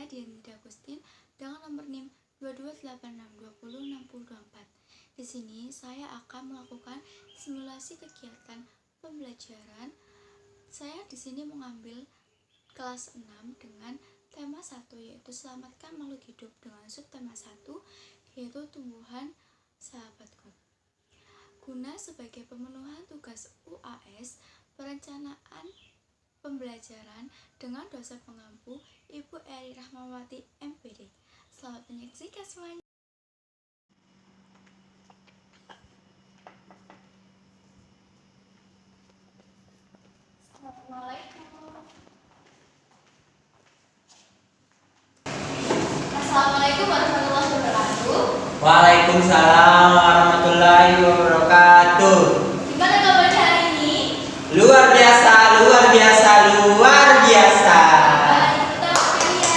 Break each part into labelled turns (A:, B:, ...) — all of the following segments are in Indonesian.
A: saya Dianita Agustin dengan nomor NIM 2286206024. Di sini saya akan melakukan simulasi kegiatan pembelajaran. Saya di sini mengambil kelas 6 dengan tema 1 yaitu selamatkan makhluk hidup, dengan subtema 1 yaitu tumbuhan sahabatku. Guna sebagai pemenuhan tugas UAS, perencanaan pembelajaran dengan dosen pengampu Ibu Eri Rahmawati MPD. Selamat menyaksikan semuanya.
B: Assalamualaikum warahmatullahi wabarakatuh.
C: Waalaikumsalam warahmatullahi wabarakatuh.
B: Gimana kabarnya hari ini?
C: Luar biasa, luar biasa, luar biasa.
B: Baik, kita ya.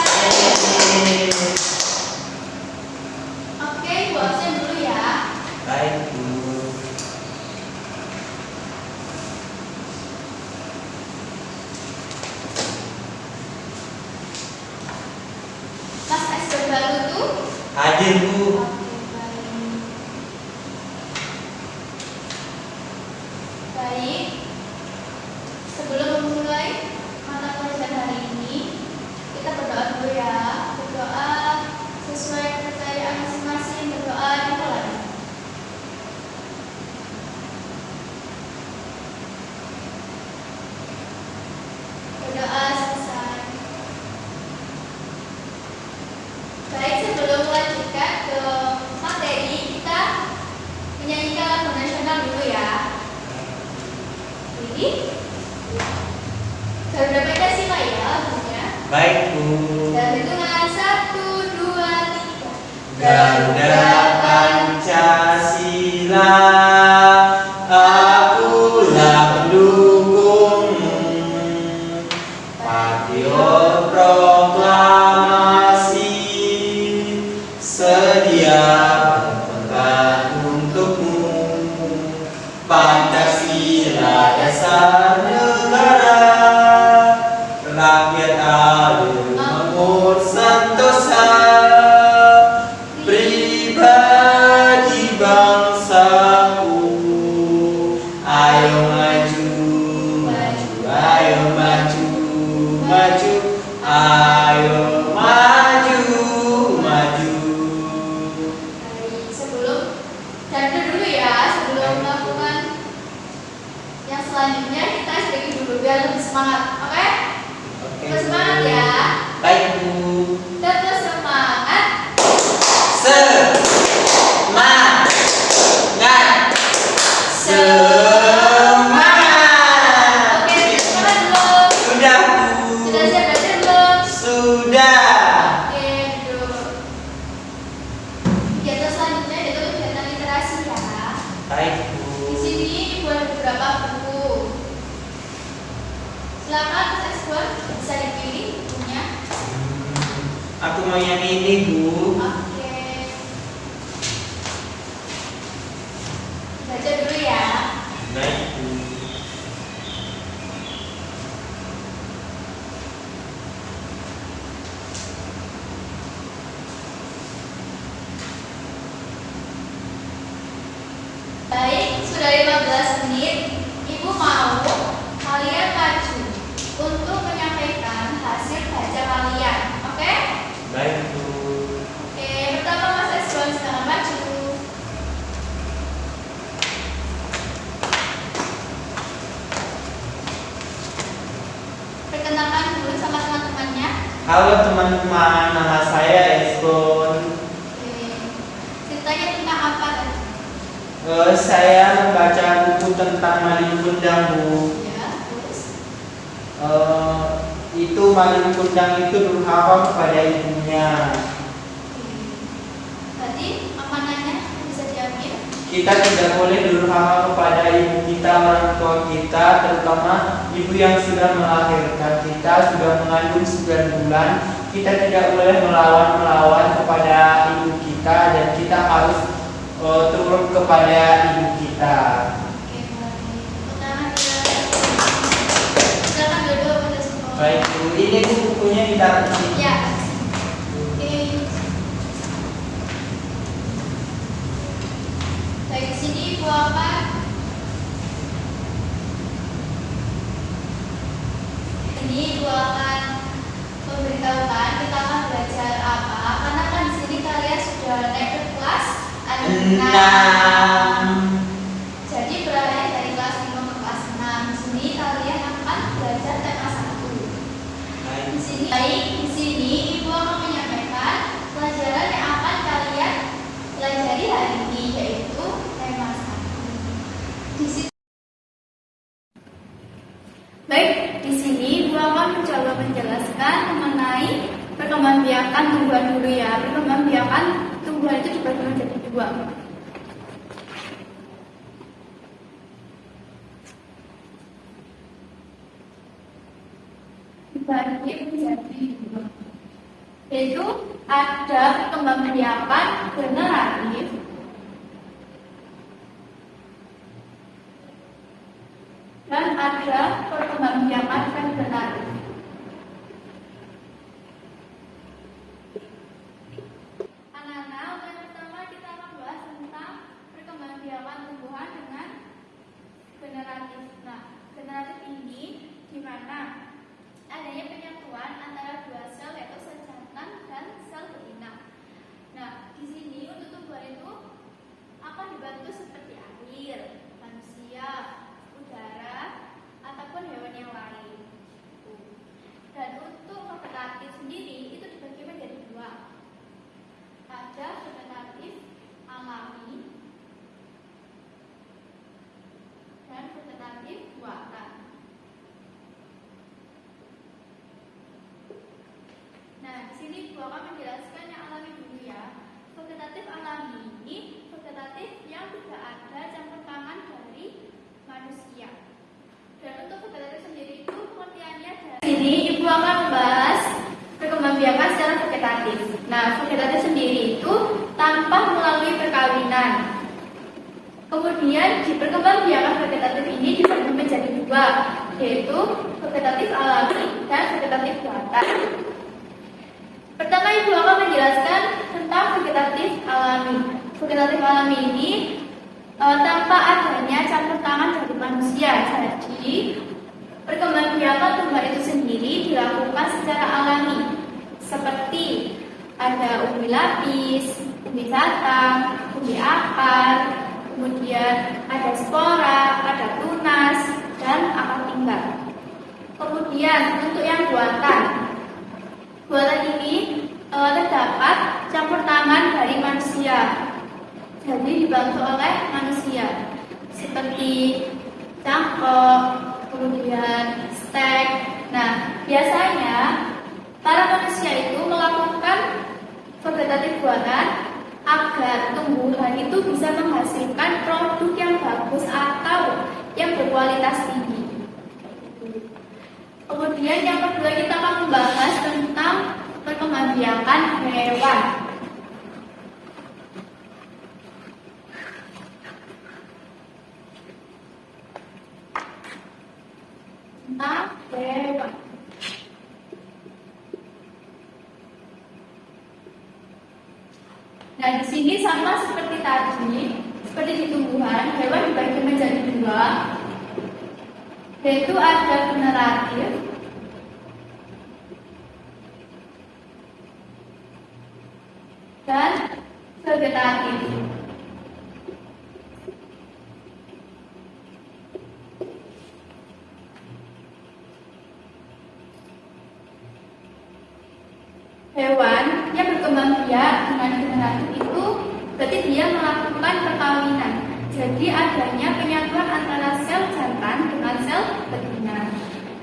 B: Oke, Bu absen dulu ya.
C: Baik, Bu.
B: Mas expert baru tuh?
C: Hadir, Bu.
B: Baik. Sebelum memulai mata pelajaran hari ini, kita berdoa dulu ya. Berdoa sesuai kepercayaan masing-masing. Berdoa dimulai. Berdoa selesai. Baik, sebelum melanjutkan ke materi, kita menyanyikan lagu nasional dulu ya. Ini Garuda Pancasila ya lagunya.
C: Baik, Bu.
B: Dan hitungan 1, 2, 3.
C: Garuda Pancasila, akulah pendukungmu. Patriot proklamasi, sedia berkorban untukmu. Pancasila dasar negara, rakyat adil makmur sentosa, pribadi bangsaku. Ayo maju, maju, ayo maju, maju, ayo maju, maju.
B: Baik, sebelum dandan dulu ya, sebelum melakukan yang selanjutnya kita sedikit dulu biar lebih semangat, oke?
C: Oke,
B: Lebih semangat ya.
C: Baik, Bu.
B: Tetap semangat.
C: Semangat, semangat.
B: Oke, semangat belum?
C: Sudah, Bu.
B: Sudah siap belajar belum?
C: Sudah.
B: Oke, duduk. Kegiatan selanjutnya yaitu kegiatan literasi ya.
C: Baik,
B: Di
C: Bu.
B: sini Ibu ada beberapa buku. Silakan Mas Ekspor bisa dipilih bukunya.
C: Aku mau yang ini, Bu.
B: Oke. Baca dulu ya.
C: Baik, Bu.
B: Baik, sudah 15 menit. Ibu mau kalian maju untuk menyampaikan hasil baca kalian. Oke?
C: Baik, Bu.
B: Oke, pertama Mas Ekspor silakan maju. Perkenalkan dulu sama teman-temannya.
C: Halo teman-teman, nama saya Eskon.
B: Oke. Ceritanya tentang apa tadi?
C: Saya membaca buku tentang Malin Kundang, Bu.
B: Ya, terus.
C: Itu Malin Kundang itu durhaka kepada ibunya.
B: Berarti amanahnya bisa diambil.
C: Kita tidak boleh durhaka kepada ibu kita, orang tua kita, terutama ibu yang sudah melahirkan kita, sudah mengandung 9 bulan. Kita tidak boleh melawan kepada ibu kita, dan kita harus turut kepada ibu kita.
B: Oke, baik. Pertama ya. Silakan duduk pada semua.
C: Baik, Bu. Ini Bu, bukunya ditaruh di sini.
B: Ya. Ibu akan memberitahukan kita akan belajar apa, karena kan di sini kalian sudah naik ke kelas 6. Jadi beralih dari kelas 5 ke kelas 6. Di sini kalian akan belajar tema 1. Di sini Ibu akan menyampaikan pelajaran yang akan kalian pelajari hari ini, yaitu tema 1. Di sini Baik, di sini Ibu akan mencoba menjelaskan mengenai perkembangbiakan tumbuhan dulu ya. Perkembangbiakan tumbuhan itu dibagi menjadi 2. Dibagi menjadi 2. Yaitu ada perkembangbiakan generatif dan ada perkembangbiakan vegetatif. Anak-anak, yang pertama kita akan bahas tentang perkembangbiakan tumbuhan dengan generatif. Nah, generatif ini di mana adanya penyatuan antara 2 sel, yaitu sel jantan dan sel betina. Nah, di sini untuk tumbuhan itu akan dibantu seperti air, manusia, udara, ataupun hewan yang lain. Dan untuk vegetatif sendiri itu dibagi menjadi 2. Ada vegetatif alami dan vegetatif buatan. Nah, di sini Ibu akan menjelaskan yang alami dulu ya. Vegetatif alami ini vegetatif yang tidak ada campur tangan dari manusia. Dan untuk vegetatif sendiri itu pengertiannya dari sini Ibu akan membahas perkembangbiakan secara vegetatif. Nah, vegetatif sendiri itu tanpa melalui perkawinan. Kemudian di perkembangbiakan vegetatif ini dibagi menjadi 2, yaitu vegetatif alami dan vegetatif buatan. Pertama Ibu akan menjelaskan tentang vegetatif alami. Vegetatif alami ini tanpa adanya campur tangan dari manusia. Jadi perkembangbiakan tumbuhan itu sendiri dilakukan secara alami, seperti ada umbi lapis, umbi batang, umbi akar, kemudian ada spora, ada tunas, dan akar tinggal. Kemudian untuk yang buatan ini terdapat campur tangan dari manusia. Jadi dibantu oleh manusia, seperti cangkok, kemudian stek. Nah, biasanya para manusia itu melakukan vegetatif buatan agar tumbuhan itu bisa menghasilkan produk yang bagus atau yang berkualitas tinggi. Kemudian yang kedua kita akan membahas tentang perkembangbiakan hewan. Tentang hewan. Nah, di sini sama seperti tadi, seperti di tumbuhan, hewan dibagi menjadi 2, yaitu ada generatif dan vegetatif. Hewan yang berkembang biak dengan generatif itu berarti dia melakukan perkawinan. Jadi adanya penyatuan antara sel jantan dengan sel betina.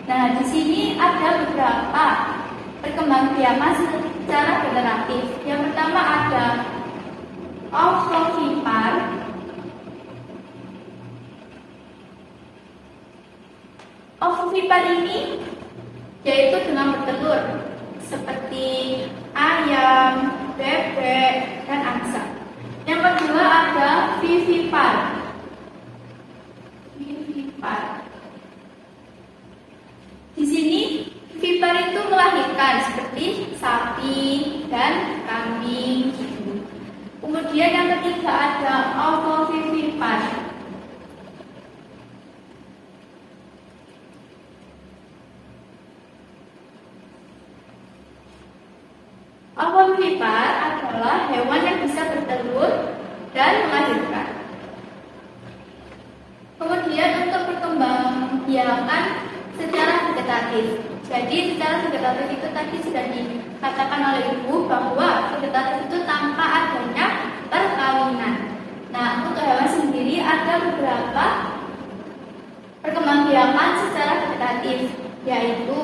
B: Nah, di sini ada beberapa perkembangbiakan secara generatif. Yang pertama ada ovovivipar. Ovovivipar ini yaitu dengan bertelur, seperti ayam, bebek, dan angsa. Yang kedua ada vivipar. Di sini vivipar itu melahirkan seperti sapi dan kambing. Kemudian yang ketiga ada ovovivipar. Ovovivipar adalah hewan yang bisa bertelur dan melahirkan. Kemudian untuk perkembangbiakan secara vegetatif. Jadi secara vegetatif itu tadi sudah dikatakan oleh Ibu bahwa vegetatif itu tanpa adanya perkawinan. Nah, untuk hewan sendiri ada beberapa perkembangbiakan secara vegetatif, yaitu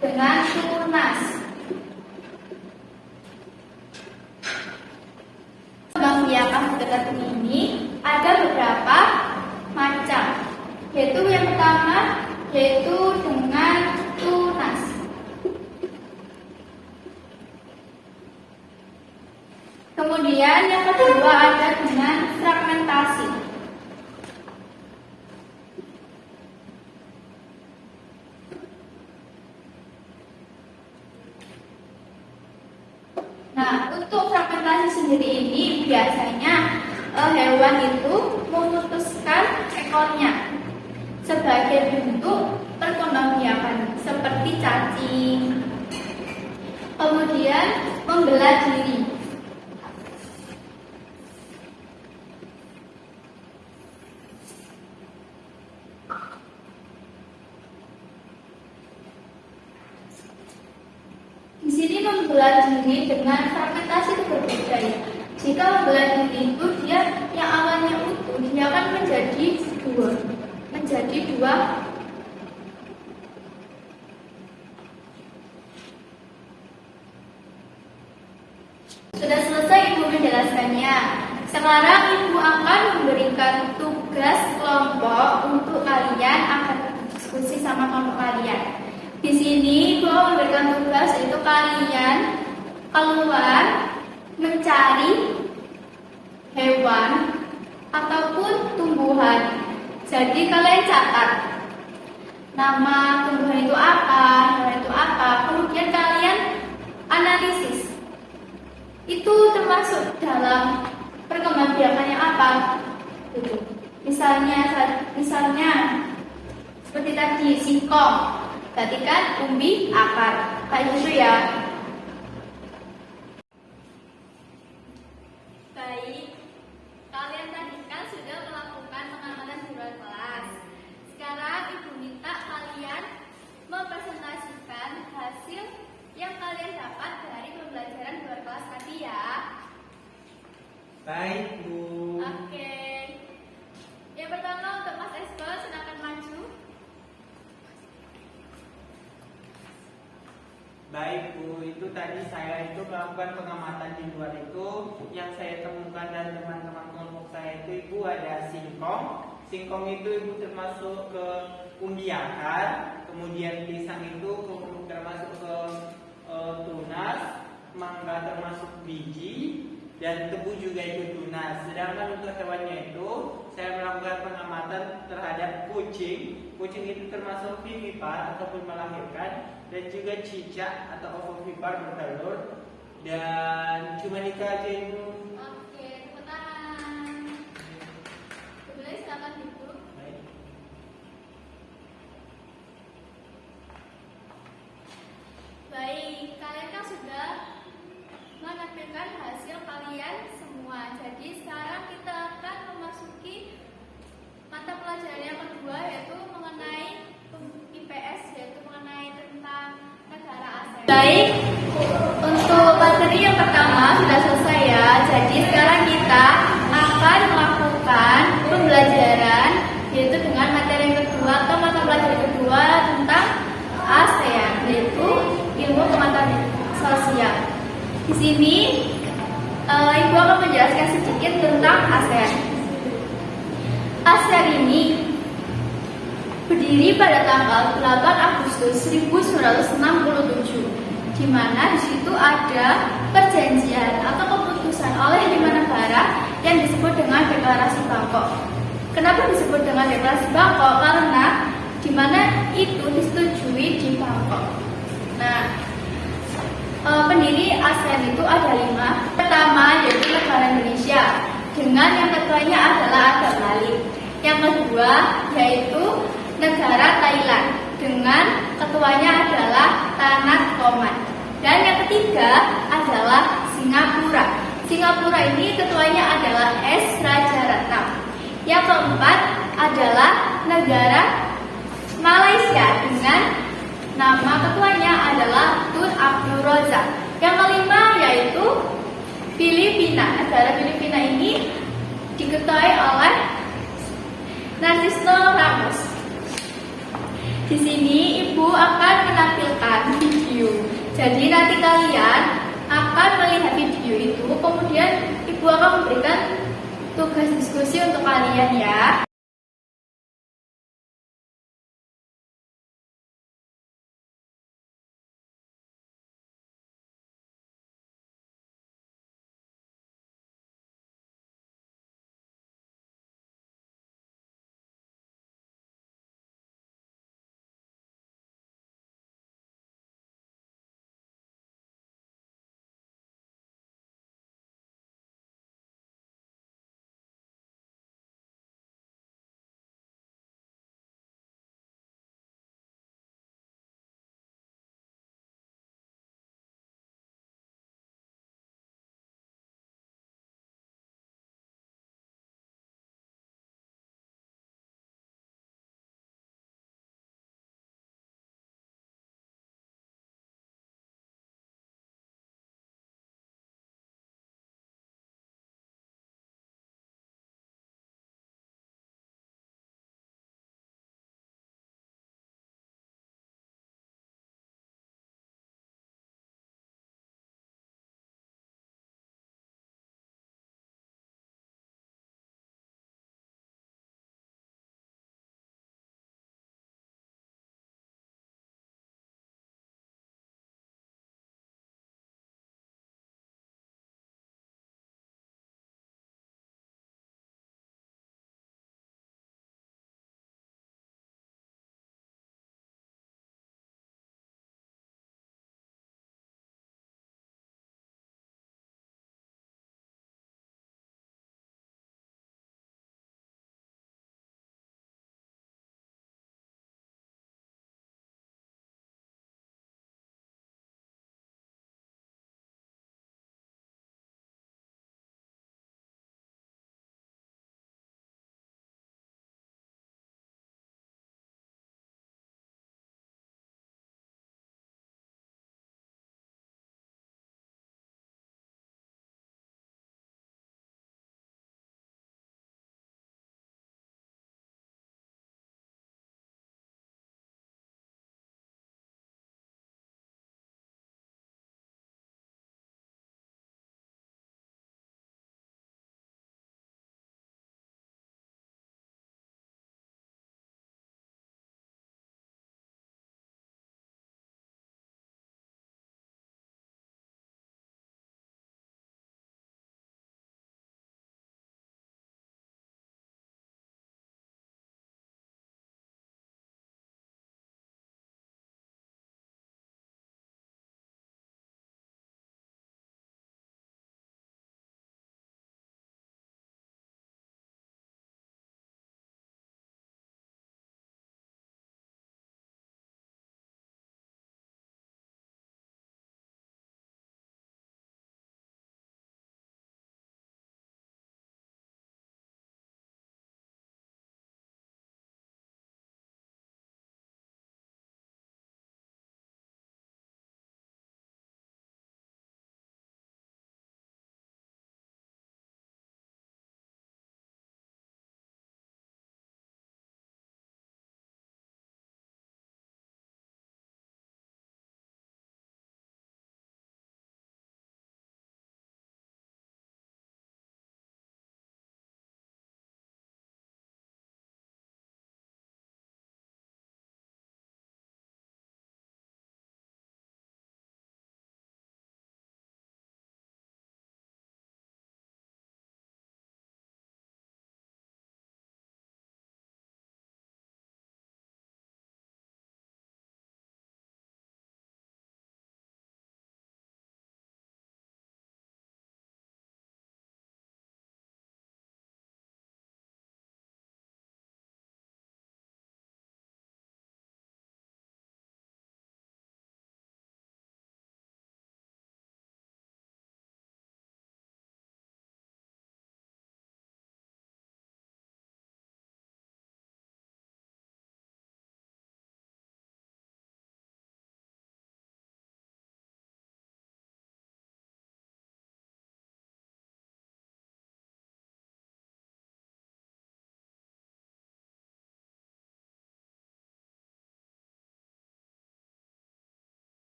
B: dengan tunas. Perkembangbiakan vegetatif ini ada beberapa macam, yaitu yang pertama yaitu dengan tunas. Kemudian yang kedua ada dengan fragmentasi. Nah, untuk fragmentasi sendiri ini biasanya hewan itu memutuskan ekornya sebagai bentuk perkembangbiakan seperti cacing, kemudian membelah diri. Di sini membelah diri dengan fragmentasi itu berbeda ya. Jika membelah diri itu dia yang awalnya utuh, dia akan menjadi dua. Sudah selesai Ibu menjelaskannya. Sekarang Ibu akan memberikan tugas kelompok untuk kalian akan berdiskusi sama kelompok kalian. Di sini Ibu memberikan tugas yaitu kalian keluar mencari hewan ataupun tumbuhan. Jadi kalian catat nama tumbuhan itu apa, hewan itu apa, kemudian kalian analisis. Itu termasuk dalam perkembangbiakannya apa? Misalnya seperti tadi singkong, berarti kan umbi akar, kayak gitu ya. Baik, kalian tadi kan sudah melakukan pengamatan di luar kelas. Sekarang Ibu minta kalian mempresentasikan hasil yang kalian dapat dari pembelajaran di luar kelas tadi ya.
C: Baik, Bu.
B: Oke. Yang pertama untuk Mas Esko, silakan maju.
C: Baik, Bu, itu tadi saya itu melakukan pengamatan di luar itu. Yang saya temukan dan teman-teman kelompok saya itu Ibu ada singkong. Singkong itu Ibu termasuk ke umbi akar. Kemudian pisang itu termasuk ke tunas. Mangga termasuk biji. Dan tebu juga itu tunas. Sedangkan untuk hewannya itu saya melakukan pengamatan terhadap kucing. Kucing itu termasuk vivipar ataupun melahirkan, dan juga cicak atau ovovivipar bertelur. Dan cuma itu aja Ibu.
B: Oke, tepuk tangan. Boleh silakan duduk.
C: Baik.
B: Baik, kalian kan sudah menampilkan hasil kalian semua. Jadi sekarang kita akan memasuki mata pelajaran yang kedua, yaitu mengenai IPS, yaitu mengenai tentang negara ASEAN. Baik, untuk materi yang pertama sudah selesai ya. Jadi sekarang kita akan melakukan pembelajaran yaitu dengan materi yang kedua atau mata pelajaran kedua tentang ASEAN, yaitu ilmu pengetahuan sosial. Di sini Ibu akan menjelaskan sedikit tentang ASEAN. ASEAN ini berdiri pada tanggal 8 Agustus 1967, di mana di situ ada perjanjian atau keputusan oleh 5 negara yang disebut dengan Deklarasi Bangkok. Kenapa disebut dengan Deklarasi Bangkok? Karena di mana itu disetujui di Bangkok. Nah, pendiri ASEAN itu ada 5. Pertama yaitu negara Indonesia, dengan yang ketuanya adalah Adam Malik. Yang kedua yaitu negara Thailand, dengan ketuanya adalah Tanat Koman. Dan yang ketiga adalah Singapura. Singapura ini ketuanya adalah S. Rajaratnam. Yang keempat adalah negara Malaysia dengan nama ketuanya adalah Tun Abdul Razak. Yang kelima yaitu Filipina. Negara Filipina ini diketuai oleh Narcisno Ramos. Di sini ibu akan menampilkan video. Jadi nanti kalian akan melihat video itu, kemudian ibu akan memberikan tugas diskusi untuk kalian ya.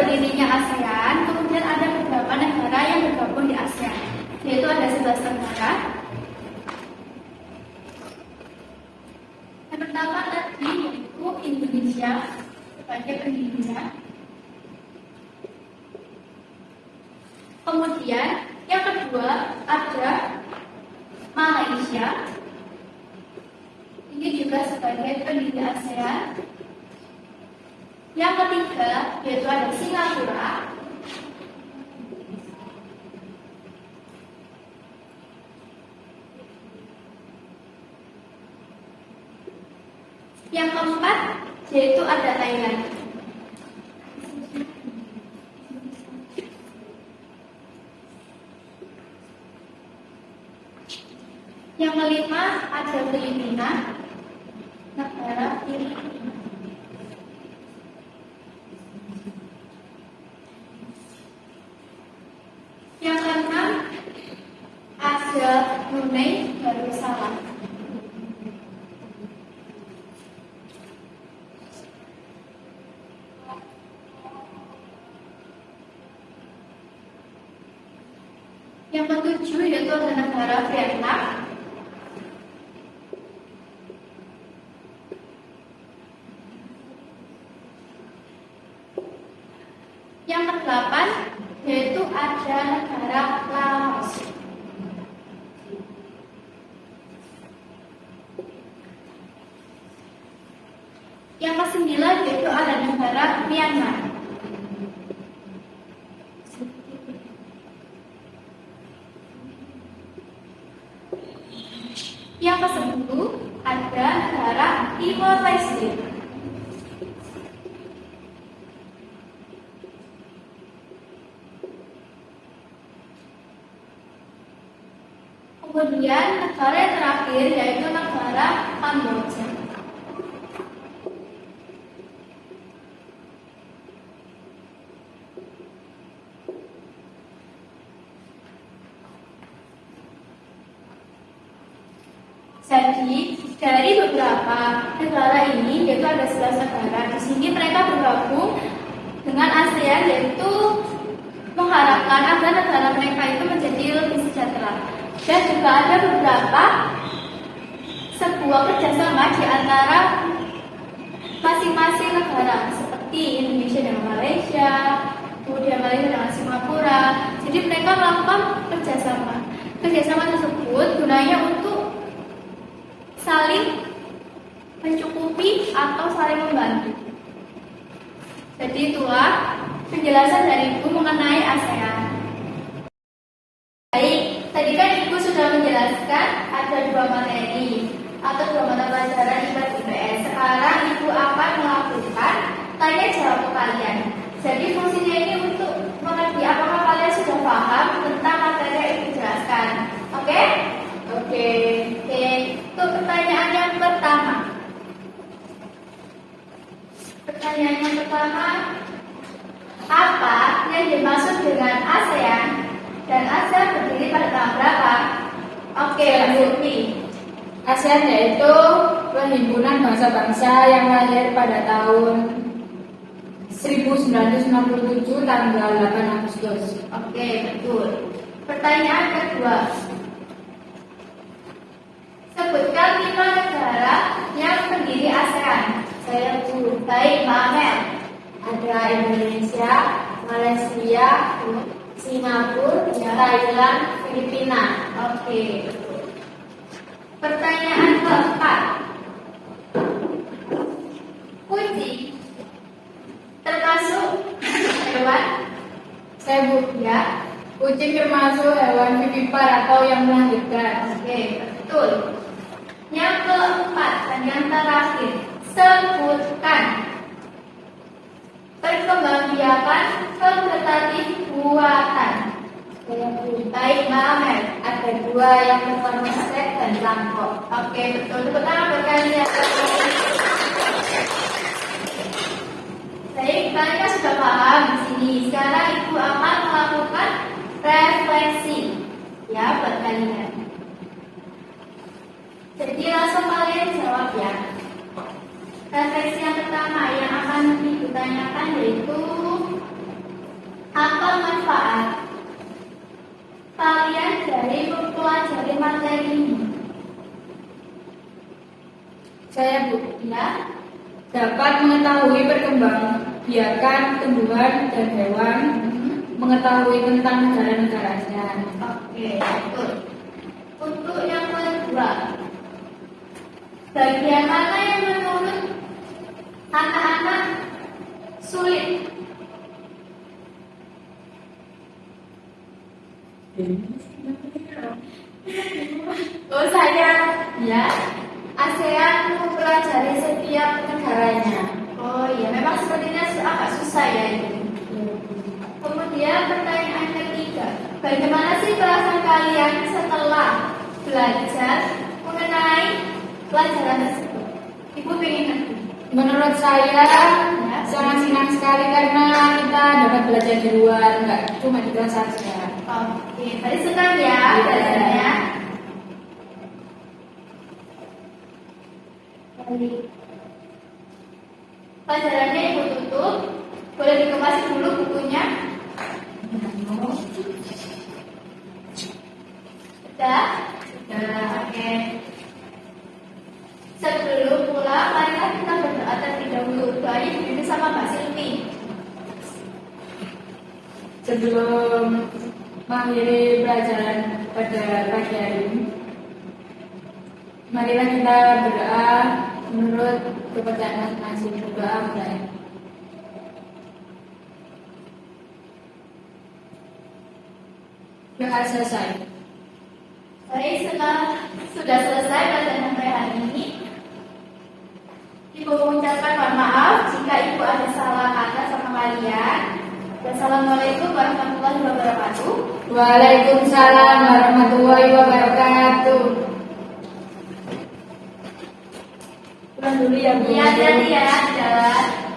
B: berdirinya ASEAN, kemudian ada beberapa negara yang bergabung di ASEAN, yaitu ada 11 negara. Yang pertama tadi yaitu Indonesia sebagai pendirinya. Kemudian yang kedua ada Malaysia. Ini juga sebagai pendiri ASEAN. Yang ketiga yaitu ada Singapura. Yang keempat yaitu ada Thailand. Yang kelima ada Filipina, negara Filipina. Yang keenam ada Brunei Darussalam. Yang ketujuh yaitu ada negara Vietnam. Yang kedelapan yaitu ada negara Laos. Yang kesembilan yaitu ada negara Myanmar. Yang ke-10 ada negara Timor Leste. Kemudian negara yang terakhir yaitu negara Kamboja. Jadi dari beberapa negara ini yaitu ada 11 negara. Di sini mereka bergabung dengan ASEAN yaitu mengharapkan agar negara mereka itu menjadi lebih sejahtera. Dan juga ada beberapa sebuah kerjasama di antara masing-masing negara seperti Indonesia dengan Malaysia, kemudian Malaysia dengan Singapura. Jadi mereka melakukan kerjasama. Kerjasama tersebut gunanya untuk saling mencukupi atau saling membantu. Jadi itulah penjelasan dari Ibu mengenai ASEAN. Baik, tadi kan Ibu sudah menjelaskan ada 2 materi atau 2 mata pelajaran IPS. Sekarang Ibu akan melakukan tanya jawab ke kalian. Jadi fungsinya ini untuk mengerti apakah kalian sudah paham tentang materi yang Ibu jelaskan. Oke? Oke. Untuk pertanyaan yang pertama. Pertanyaan yang pertama, apa yang dimaksud dengan ASEAN dan ASEAN berdiri pada tahun berapa? Oke, Bukti.
D: ASEAN yaitu perhimpunan bangsa-bangsa yang lahir pada tahun 1967 tanggal 8 Agustus.
B: Oke, betul. Pertanyaan kedua. Sebutkan 5 negara yang pendiri ASEAN.
D: Saya Bu.
B: Baik, Mbak Amel.
D: Ada Indonesia, Malaysia, Singapura, Thailand, Filipina.
B: Oke, betul. Pertanyaan keempat. Kucing termasuk hewan?
D: Saya Bu.
B: Ya.
D: Kucing termasuk hewan vivipar atau yang melahirkan.
B: Oke, betul. Yang keempat dan yang terakhir, sebutkan perkembangbiakan vegetatif buatan.
D: Saya Bu.
B: Baik, Mbak Amel.
D: Ada 2 yang pertama sek dan langkok.
B: Oke, betul. Tepuk tangan buat kalian. Baik, kalian sudah paham di sini. Sekarang Ibu akan melakukan refleksi, ya, buat kalian. Jadi langsung kalian jawab ya. Refleksi yang pertama yang akan Ibu tanyakan yaitu Apa manfaat kalian dari mempelajari materi ini?
D: Saya, Bu,
B: Ya,
D: dapat mengetahui perkembangbiakan tumbuhan dan hewan, mengetahui tentang negara-negaranya.
B: oke, betul. Untuk yang kedua, bagian mana yang menurut anak-anak sulit? Oh, saya ya. ASEAN mempelajari setiap negaranya. Oh iya, memang sepertinya agak susah ya ini. Kemudian pertanyaan ketiga, bagaimana sih perasaan kalian setelah belajar mengenai pelajaran tersebut? Ibu pengen ngerti.
D: Menurut saya sangat senang sekali karena kita dapat belajar di luar, nggak cuma di kelas saja.
B: Oke, tadi senang ya belajarnya. Pelajarannya ibu tutup. Boleh dikemas dulu bukunya. Sudah? Sudah, oke. Sebelum pulang, marilah kita berdoa terlebih dahulu. Doanya dipimpin sama Mbak Silvi.
D: Sebelum mengakhiri pelajaran pada pagi hari ini, marilah kita berdoa menurut kepercayaan masing-masing. Berdoa mulai. Doa selesai.
B: Baik, sudah selesai pelajaran sampai hari ini. Ibu mengucapkan mohon maaf jika ibu ada salah kata sama kalian. Wassalamualaikum warahmatullahi wabarakatuh.
D: Waalaikumsalam warahmatullahi wabarakatuh. Pulang dulu ya, Bu.
B: Iya, hati-hati ya, jalan.